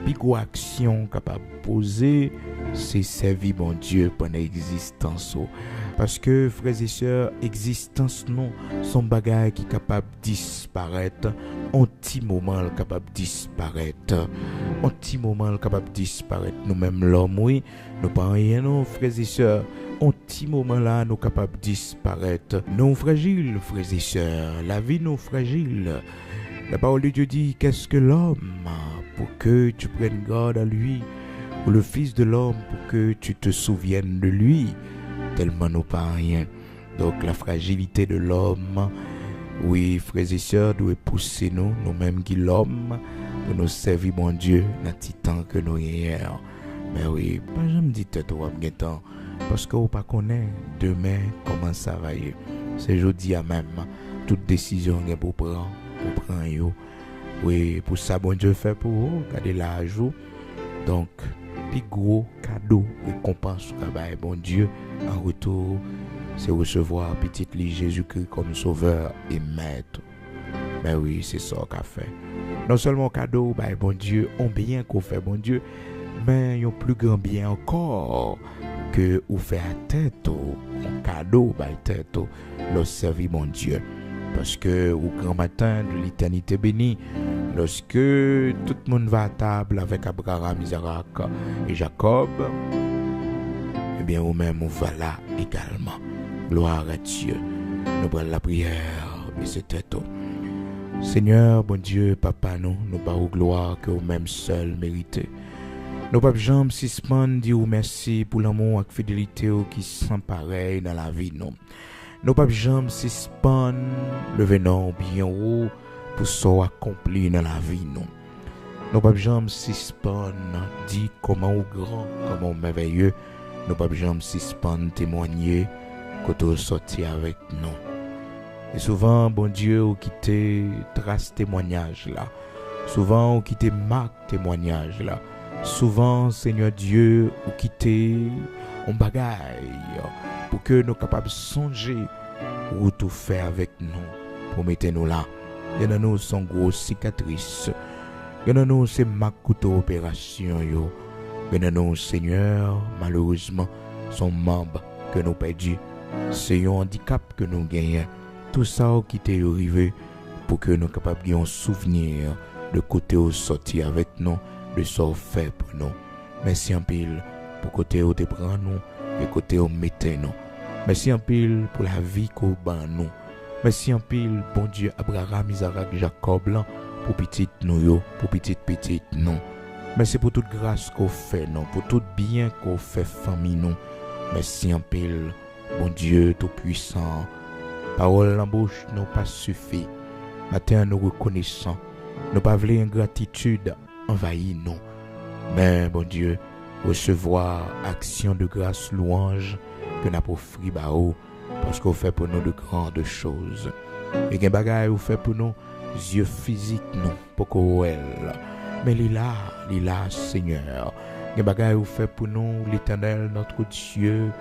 puis gros action capable de poser, c'est servir bon Dieu pendant l'existence. Parce que, frères et sœurs, existence non, son bagage qui est capable de disparaître, un petit moment capable de disparaître, un petit moment capable de disparaître. Nous-mêmes l'homme, oui, nous pas rien, non, frères et sœurs. Un petit moment là, nous capables de disparaître. Nous fragiles, frères et sœurs, la vie nous fragile. La parole de Dieu dit, qu'est-ce que l'homme pour que tu prennes garde à lui, ou le Fils de l'homme pour que tu te souviennes de lui, tellement nous pas rien. Donc la fragilité de l'homme, oui, frères et sœurs, doit pousser nous-mêmes qui l'homme, pour nous servir mon Dieu dans le temps que nous ayons. Mais oui, pas jamais dit tête ou temps, parce qu'on ne pas connaît demain comment ça va y. C'est jeudi à même, toute décision est pour prendre. Oui, pour ça, bon Dieu fait pour vous, regardez la joue. Donc, plus gros cadeau, récompense, travail, bon Dieu, en retour, c'est recevoir petit lit Jésus-Christ comme sauveur et maître. Mais oui, c'est ça qu'a fait. Non seulement cadeau, bah, bon Dieu, on bien qu'on fait, bon Dieu, mais il y a un plus grand bien encore que vous fait à tête, un cadeau, bah, tête, le servir, mon Dieu. Parce que au grand matin de l'éternité bénie, lorsque tout le monde va à table avec Abraham, Isaac et Jacob, eh bien, vous-même, vous va là également. Gloire à Dieu. Nous prenons la prière et c'était tout. Seigneur, bon Dieu, Papa, nous parlons gloire que vous-même seul méritez. Nous pas jamais suspendre dire merci pour l'amour et fidélité qui sont pareil dans la vie non. Nous pas jamais suspendre lever non bien haut pour ça accompli dans la vie non. Nous pas jamais suspendre dire comment ou grand, comment merveilleux. Nous pas jamais suspendre témoigner quand tu sorti avec nous. Et souvent bon Dieu ou quitter trace témoignage là. Souvent ou quitter marque témoignage là. Souvent, Seigneur Dieu, ou quitter un bagaille pour que nous capables de songer ou tout faire avec nous pour mettre nous là. Il y a nous sont grosses cicatrices. Il y a nous c'est ma couteau opération yo. Il y a nous Seigneur, malheureusement, sont membres que nous perdus. C'est un handicap que nous gagnons. Tout ça qui t'est arrivé pour que nous capables de souvenir de côté au sorti avec nous. De ça fait pour nous. Merci en pile pour côté où te prend nous et côté où mettez nous. Merci en pile pour la vie qu'on ban nous. Merci en pile bon Dieu Abraham, Isaac, Jacob là pour petite nous yo, pour petite nous. Merci pour toute grâce qu'on fait nous, pour tout bien qu'on fait famille nous. Merci en pile bon Dieu tout puissant. Parole en bouche nous pas suffit. Matin nous reconnaissons. Nous pas voulons ingratitude envahit nous. Mais bon Dieu, recevoir action de grâce, louange que n'a pas offri bao parce qu'on fait pour nous de grandes choses. Et gen bagay ou fait pour nous yeux physiques non pour qu'on mais lila Seigneur. Gen bagay ou fait pour nous l'Éternel notre Dieu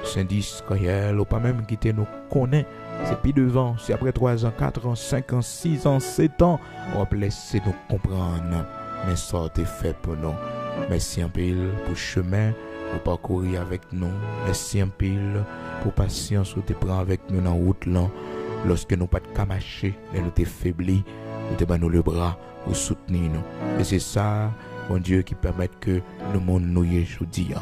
Saint d'Israël ou pas même quitter nous connaît. C'est puis devant, c'est après 3 ans, 4 ans, 5 ans, 6 ans, 7 ans, on va laisser nous comprendre. Mais ça t'est fait pour nous. Merci en pile pour chemin, pour parcourir avec nous. Merci en pile pour patience où tu prends avec nous dans la route là. Lorsque nous pas de camacher, nous t'es faibli, ou t'es nous le bras, ou soutenir nous. Et c'est ça, mon Dieu, qui permet que le monde nous y est aujourd'hui.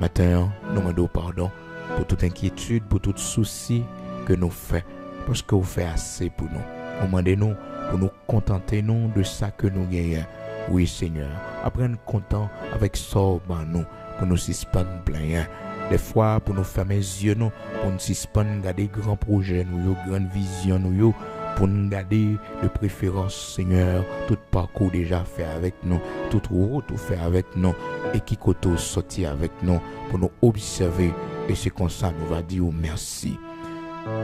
Matin, nous demandons pardon pour toute inquiétude, pour tout souci que nous faisons, parce que vous faites assez pour nous. Demandez-nous pour nous contenter nous de ça que nous gagnons. Oui, Seigneur, après nous content avec ça, nous, pour nous suspendre plein. Des fois, pour nous fermer les yeux, nous, pour nous suspendre, garder grands projets, nous, grandes visions, nous, pour nous garder de préférence, Seigneur, tout parcours déjà fait avec nous, toute route fait avec nous, et qui côté sorti avec nous, pour nous observer. Et c'est comme ça, nous va dire merci.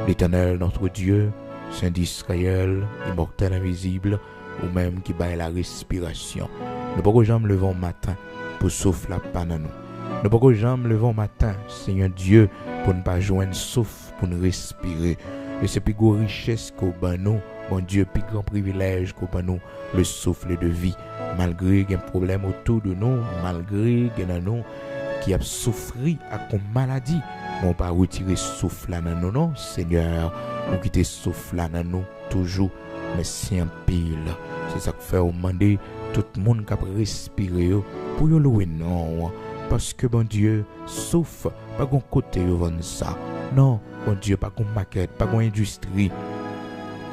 L'Éternel, notre Dieu, Saint d'Israël, immortel, invisible, ou même qui baille la respiration. Nous ne pouvons jamais lever au matin pour souffler la panne à nous. Nous ne pouvons jamais lever au matin, Seigneur Dieu, pour ne pas joindre souffle, pour nous respirer. Et c'est plus grande richesse qu'au ban nous, mon Dieu, plus grand privilège qu'au ban nous, le souffle de vie. Malgré qu'il y a un problème autour de nous, malgré qu'il y a nous qui a souffert à une maladie, on ne peut pas retirer souffle là dans nous, non, Seigneur. Nous quitter souffle là dans nous, toujours. Merci en pile. C'est ça que fait au demander tout le monde qui a respiré pour y louer non. Parce que bon Dieu, sauf pas qu'on côté vendre ça. Non, bon Dieu, pas qu'on maquette, pas qu'on industrie,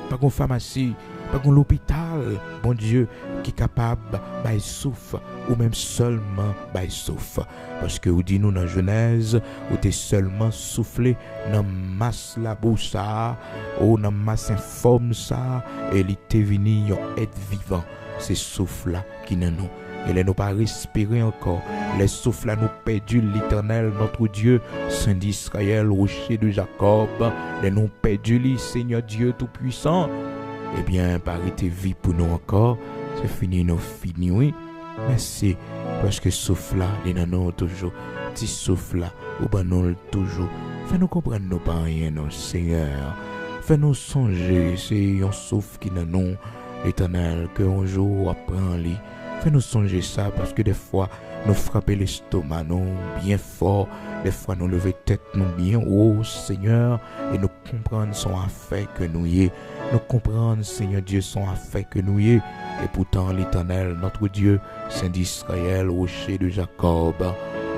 pas qu'on pharmacie, pas qu'on l'hôpital. Bon Dieu, qui est capable de souffle ou même seulement de souffle. Parce que vous dit nous dans Genèse, où t'es seulement soufflé dans masse la bouche ça, ou dans masse informe ça, et il t'est venu être vivant. C'est souffle là qui n'est nous. Et les nous pas respirer encore. Les souffles là nous perdu l'Éternel, notre Dieu, Saint d'Israël, rocher de Jacob. Les nous perdu lui, Seigneur Dieu Tout-Puissant. Eh bien, parité vie pour nous encore. C'est fini, nous fini, oui. Merci, parce que souffle là, les nanos toujours. Petit souffle là, ou ben nous toujours. Fais-nous comprendre nos pas rien, non, Seigneur. Fais-nous songer, c'est un souffle qui n'a non, l'Éternel, que un jour apprend lui. Fais-nous songer ça, parce que des fois, nous frapper l'estomac, nous bien fort. Des fois, nous lever tête, nous bien haut, Seigneur, et nous comprendre son affaire que nous y est. Nous comprendre, Seigneur Dieu, son affaire que nous y est. Et pourtant, l'Éternel, notre Dieu, Saint d'Israël, rocher de Jacob,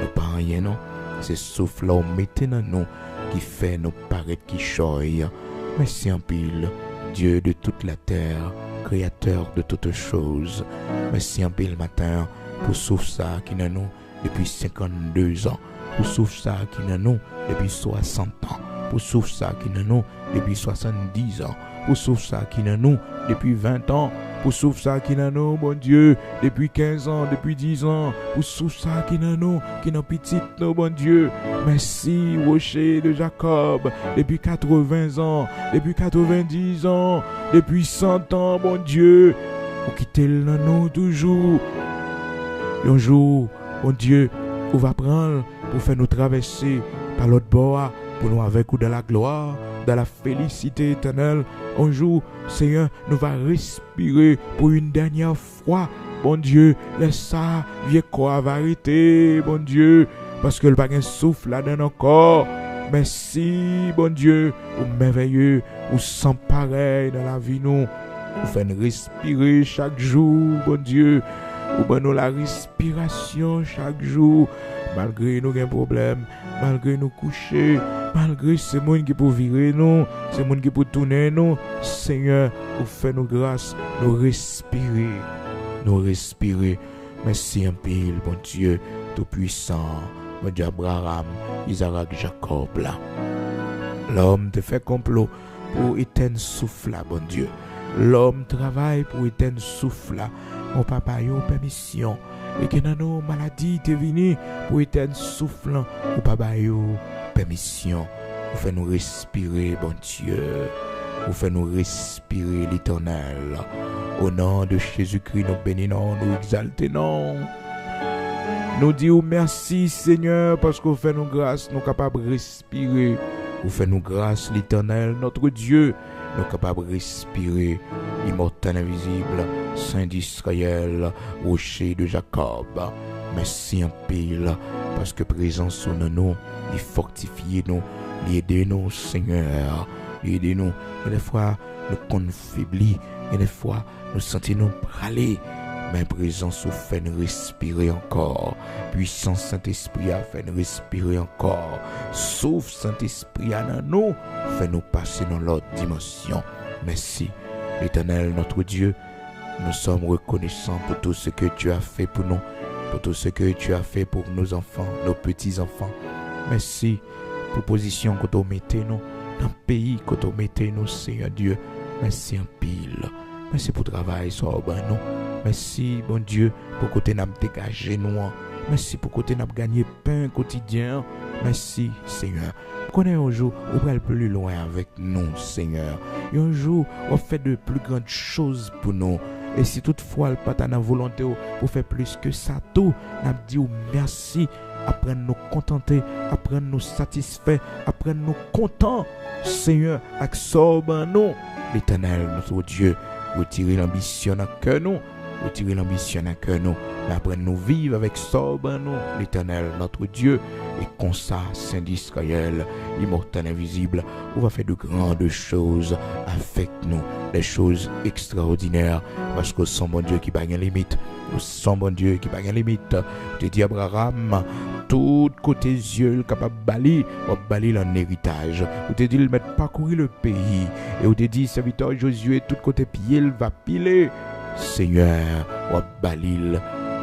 nous pas rien, non. C'est souffle là, mettez dans nous, qui fait nous paraître qui choye. Merci en pile, Dieu de toute la terre, Créateur de toutes choses. Merci en pile matin pour souffle ça qui dans nous depuis 52 ans, pour souffle ça qui dans nous depuis 60 ans, pour souffle ça qui dans nous depuis 70 ans, pour souffle ça qui dans nous depuis 20 ans, pour souffle ça qui dans nous, mon Dieu, depuis 15 ans, depuis 10 ans, pour souffle ça qui dans nous, qui dans petit nous, mon Dieu. Merci, rocher de Jacob, depuis 80 ans, depuis 90 ans, depuis 100 ans, mon Dieu, pour quitter nous toujours. Un jour, mon Dieu, on va prendre pour faire nous traverser par l'autre bord, pour nous avec ou dans la gloire, dans la félicité éternelle. Un jour, Seigneur, nous va respirer pour une dernière fois. Bon Dieu, laisse ça, vieux corps va arrêter, bon Dieu, parce que le pas un souffle là dans nos corps. Merci, bon Dieu, ou merveilleux, ou sans pareil dans la vie nous. Vous faites respirer chaque jour, bon Dieu. Ou ben nous la respiration chaque jour, malgré nos problèmes, malgré nous coucher, malgré ces monde qui pour virer nous, ces monde qui pour tourner nous, Seigneur, vous faites nos grâces, nous respirer. Merci un peu, bon Dieu, tout puissant, bon Dieu Abraham, Isaac, Jacob là. L'homme te fait complot pour éteindre souffle là, bon Dieu. L'homme travaille pour éteindre souffle là. Mon papa yo permission et que dans nos maladies te venu pour éteindre souffle mon papa yo permission vous fait nous respirer bon Dieu vous fait nous respirer l'Éternel au nom de Jésus-Christ nous bénissons nous exaltons nous disons merci Seigneur parce que vous fait nous grâce nous capables de respirer vous fait nous grâce l'Éternel notre Dieu nous capables de respirer immortel invisible Saint d'Israël, rocher de Jacob. Merci en pile, parce que présence sur nous, il fortifie nous, il aide nous, Seigneur, il aide nous. Et des fois, nous qu'on faiblit, et des fois, nous sentons nous praler. Mais présence nous fait nous respirer encore. Puissance Saint-Esprit a fait nous respirer encore. Sauf Saint-Esprit à nous, fait nous passer dans l'autre dimension. Merci, l'Éternel, notre Dieu. Nous sommes reconnaissants pour tout ce que tu as fait pour nous, pour tout ce que tu as fait pour nos enfants, nos petits-enfants. Merci pour la position que tu as mettez nous, dans le pays que tu as mettez nous, Seigneur Dieu. Merci en pile. Merci pour le travail sur nous. Merci, bon Dieu, pour que tu as dégagé nous. Merci pour que tu as gagné pain quotidien. Merci, Seigneur. Qu'on ait un jour, on va plus loin avec nous, Seigneur. Et un jour, on fait de plus grandes choses pour nous. Et si toutefois, le pas ta volonté pour faire plus que ça, tout, n'a dit merci, apprendre nous contenter, apprendre nous satisfaire, apprendre nous contents, Seigneur, absorbe nous, l'Éternel, notre Dieu, retirer l'ambition dans le cœur nous, retirer l'ambition dans le cœur nous, mais apprendre nous vivre avec sorbe nous, l'Éternel, notre Dieu, et comme ça, Saint d'Israël, immortel invisible, on va faire de grandes choses avec nous, des choses extraordinaires, parce que son bon Dieu qui n'a pas de limite, son bon Dieu qui n'a pas de limite, te dit Abraham, tout côté yeux capable de balayer en héritage, ou te dit il mettre parcourir le pays, et ou te dit serviteur Josué, tout côté pied il va piler, Seigneur, ou balayer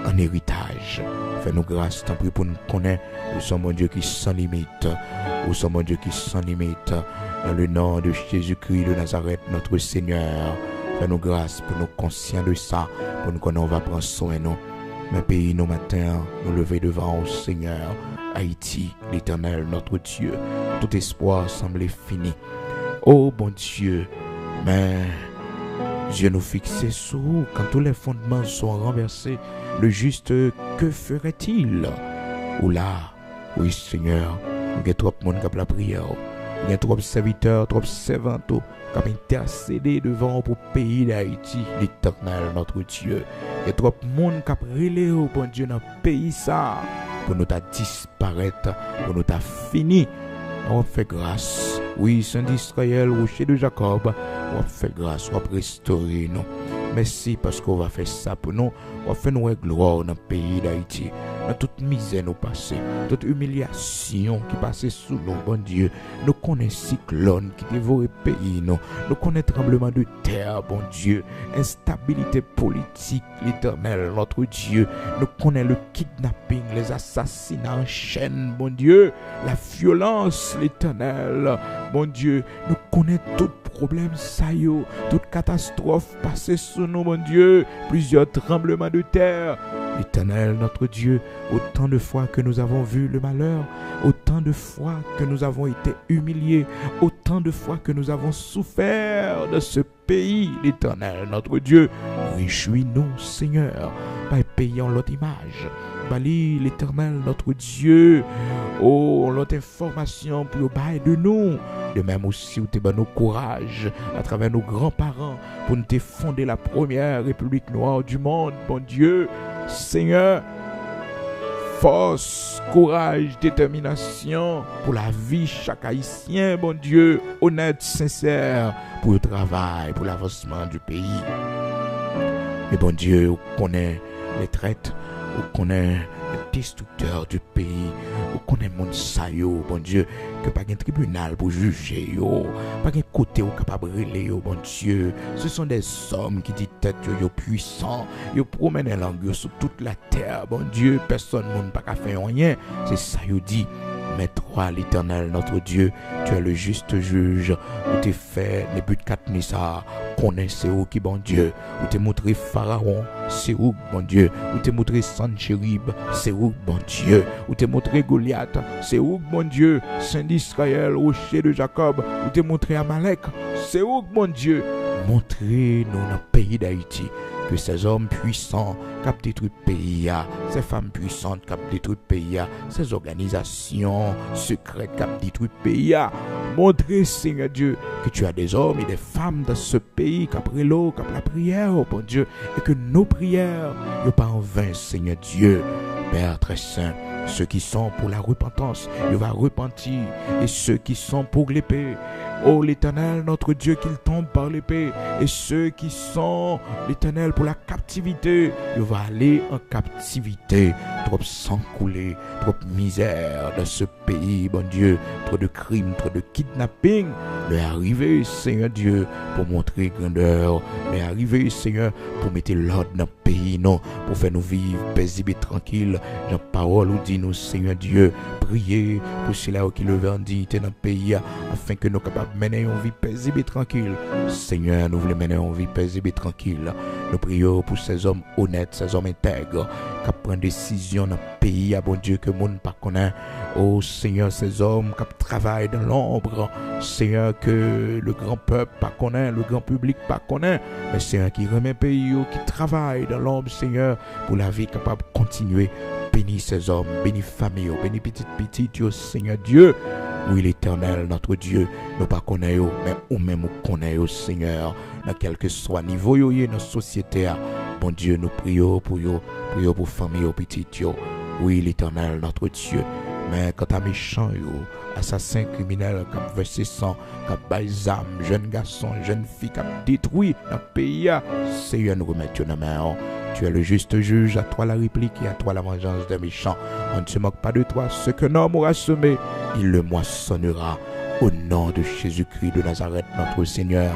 en héritage. Fais-nous grâce, tant pis pour nous connaître, nous sommes un Dieu qui sans limite, nous sommes un Dieu qui sans limite, dans le nom de Jésus-Christ de Nazareth, notre Seigneur. Fais-nous grâce pour nous conscients de ça, pour nous connaître, on va prendre soin de nous. Mais pays, nos matins, nous lever devant au Seigneur, Haïti, l'Éternel, notre Dieu. Tout espoir semble fini. Oh bon Dieu, mais Dieu nous fixe sur vous. Quand tous les fondements sont renversés, le juste, que ferait-il? Ou là, oui Seigneur, il y a trop de monde qui a la prière. Il y a trop de serviteurs, trop de servantes qui ont intercédé devant pour le pays d'Haïti, l'Éternel, notre Dieu. Il y a trop de monde qui a relé au bon Dieu dans le pays ça, pour nous disparaître, pour nous fini. On fait grâce. Oui, Saint d'Israël, rocher de Jacob, on fait grâce, on va restaurer nous. Merci parce qu'on va faire ça pour nous. On va faire nous gloire dans le pays d'Haïti. dans toute misère nous passer, toute humiliation qui passait sous nous, bon Dieu. Nous connaissons cyclone qui dévore le pays, nous connaissons tremblement de terre, bon Dieu, instabilité politique, l'Éternel, notre Dieu. Nous connaissons le kidnapping, les assassinats en chaîne, bon Dieu, la violence, l'Éternel, bon Dieu. Nous connaissons tout problème, ça y est, toute catastrophe passée sur nous, mon Dieu, plusieurs tremblements de terre. L'Éternel, notre Dieu, autant de fois que nous avons vu le malheur, autant de fois que nous avons été humiliés, autant de fois que nous avons souffert de ce pays, l'Éternel, notre Dieu, réjouis-nous, Seigneur, par payant l'autre image. Bali, l'Éternel, notre Dieu, oh, l'autre information pour bailler de nous. De même aussi, où tu as nos courage à travers nos grands-parents pour nous fonder la première République noire du monde, bon Dieu. Seigneur, force, courage, détermination pour la vie chaque haïtien, bon Dieu, honnête, sincère, pour le travail, pour l'avancement du pays. Et bon Dieu, on connaît les traites, on connaît les destructeurs du pays, on connaît le monde saillot, bon Dieu, que pas un tribunal pour juger, pas un côté où capable de relayer, bon Dieu. Ce sont des hommes qui disent tête, yo puissants, yo promènent langue sur toute la terre, bon Dieu, personne ne peut pas faire rien. C'est ça, yo dit. Mais toi, l'Éternel, notre Dieu, tu es le juste juge, où tu fait les buts 4 Nissa, connais c'est où qui bon Dieu, où tu montré Pharaon, c'est où bon Dieu, où tu montré Sanchérib, c'est où bon Dieu, où tu montré Goliath, c'est où bon Dieu, Saint d'Israël, rocher de Jacob, où tu montré Amalek, c'est où bon Dieu, montrez-nous dans le pays d'Haïti. Que ces hommes puissants qui ont détruit le pays, ces femmes puissantes qui ont détruit le pays, ces organisations secrètes qui ont détruit le pays, montrez, Seigneur Dieu, que tu as des hommes et des femmes dans ce pays qui ont l'eau, qui ont la prière, oh bon Dieu, et que nos prières ne sont pas en vain, Seigneur Dieu, Père très saint. Ceux qui sont pour la repentance, il va repentir, et ceux qui sont pour l'épée, oh l'Éternel, notre Dieu, qu'il tombe par l'épée. Et ceux qui sont, l'Éternel, pour la captivité, il va aller en captivité. Trop sang coulé, trop misère dans ce pays, bon Dieu. Trop de crimes, trop de kidnapping. Mais arrivé, Seigneur Dieu, pour montrer grandeur. Mais arrivé, Seigneur, pour mettre l'ordre dans le pays, non. Pour faire nous vivre paisible et tranquille. Dans la parole, où dit nous, Seigneur Dieu, priez pour ceux-là qui le vendent dans le pays, afin que nous soyons capables mener une vie paisible et tranquille. Seigneur, nous voulons mener une vie paisible et tranquille. Nous prions pour ces hommes honnêtes, ces hommes intègres, qui prennent des décisions dans le pays, bon Dieu, que le monde ne connaît pas. Oh Seigneur, ces hommes qui travaillent dans l'ombre, Seigneur, que le grand peuple ne connaît, le grand public ne connaît, mais Seigneur, qui remet le pays, qui travaille dans l'ombre, Seigneur, pour la vie capable de continuer. Bénis ces hommes, bénis famille, bénis petite, Seigneur Dieu. Oui, l'Éternel, notre Dieu, nous ne connaissons pas, mais nous-mêmes nous connaissons, Seigneur, dans quel que soit niveau dans la société. Bon Dieu, nous prions pour famille, petite. Oui, l'Éternel, notre Dieu. Mais quand à méchant, assassin criminel, qui a versé sang, qui a balsam, jeune garçon, jeune fille, qui a détruit le pays, Seigneur, nous remettons dans la main. Tu es le juste juge, à toi la réplique et à toi la vengeance des méchants. On ne se moque pas de toi. Ce que l'homme aura semé, il le moissonnera. Au nom de Jésus-Christ de Nazareth, notre Seigneur,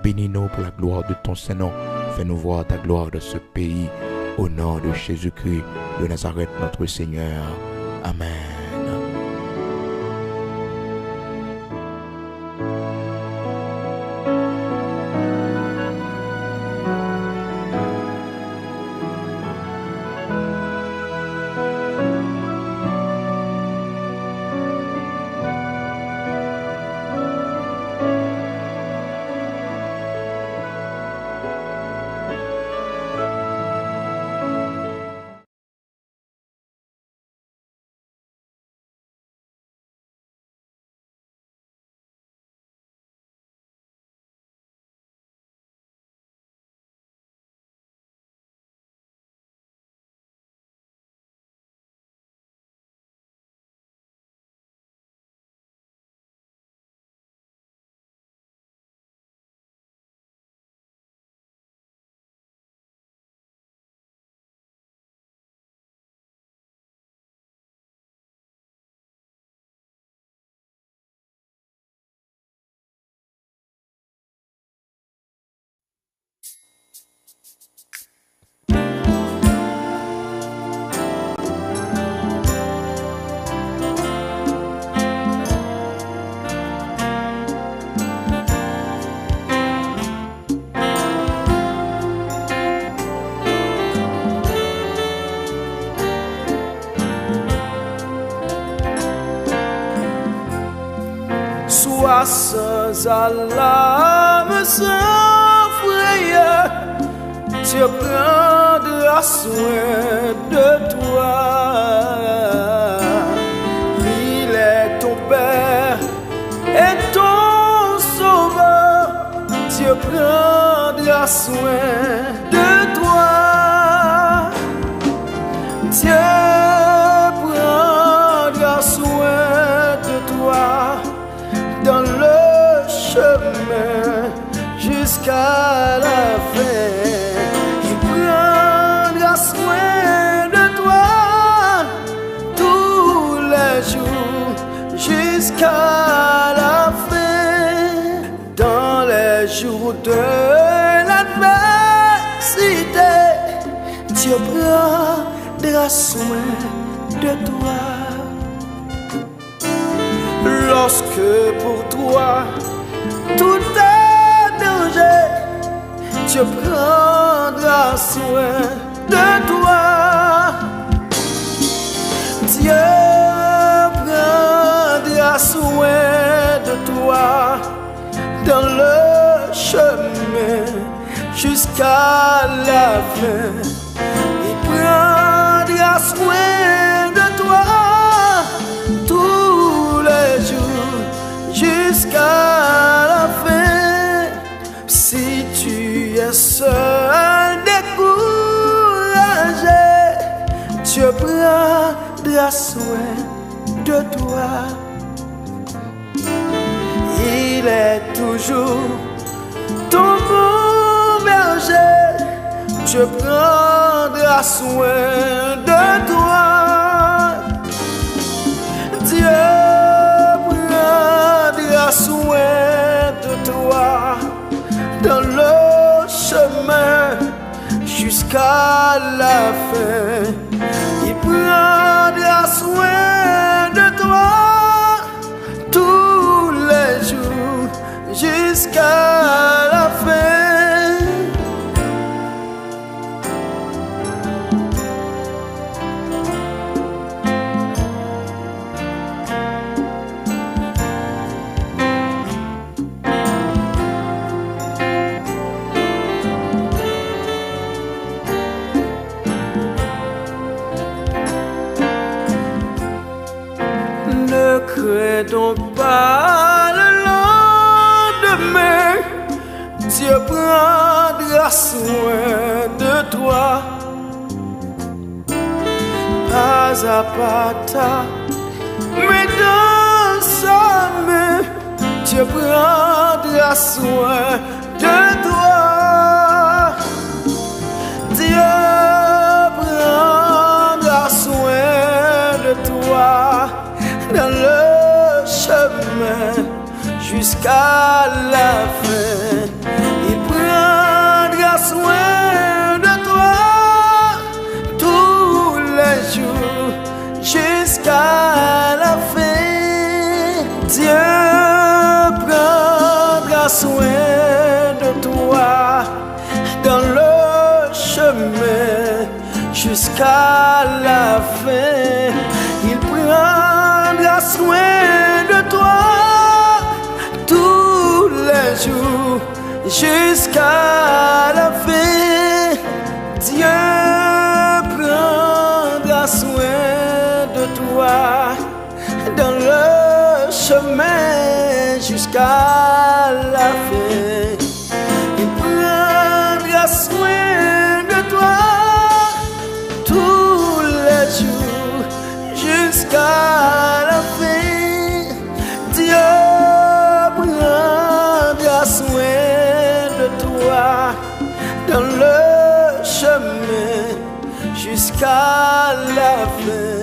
bénis-nous pour la gloire de ton Saint-Nom. Fais-nous voir ta gloire de ce pays. Au nom de Jésus-Christ de Nazareth, notre Seigneur. Amen. pas sans alarme, sans frayeur. Dieu prendra soin de toi. Il est ton Père et ton Sauveur. Dieu prendra soin de toi. Dieu prendra soin de toi dans le chemin jusqu'à la fin. Il prendra soin de toi tous les jours jusqu'à la fin. Dans les jours de l'adversité, Dieu prendra soin de toi. Lorsque pour toi tout est danger, Dieu prendra soin de toi. Dieu prendra soin de toi dans le chemin jusqu'à la fin. Il prendra soin de toi tous les jours jusqu'à la fin. Si tu es seul, découragé, Dieu prendra soin de toi. Il est toujours ton bon berger. Dieu prendra soin de toi. Dieu prendra soin de toi dans le chemin jusqu'à la fin. Il prendra soin de toi tous les jours jusqu'à la fin. Ne crains donc pas le lendemain, Dieu prendra soin de toi. Pas à pas ta main dans sa main, Dieu prendra soin de toi. Dieu prendra soin de toi dans le chemin jusqu'à la fin. Il prendra soin de toi tous les jours jusqu'à la fin. Dieu prendra soin de toi dans le chemin jusqu'à la fin. Il prendra soin de toi tous les jours jusqu'à la fin. Dieu prendra soin de toi dans le chemin jusqu'à la fin. Il prendra soin de toi tous les jours jusqu'à la fin. Dieu prendra soin de toi dans le chemin jusqu'à la fin.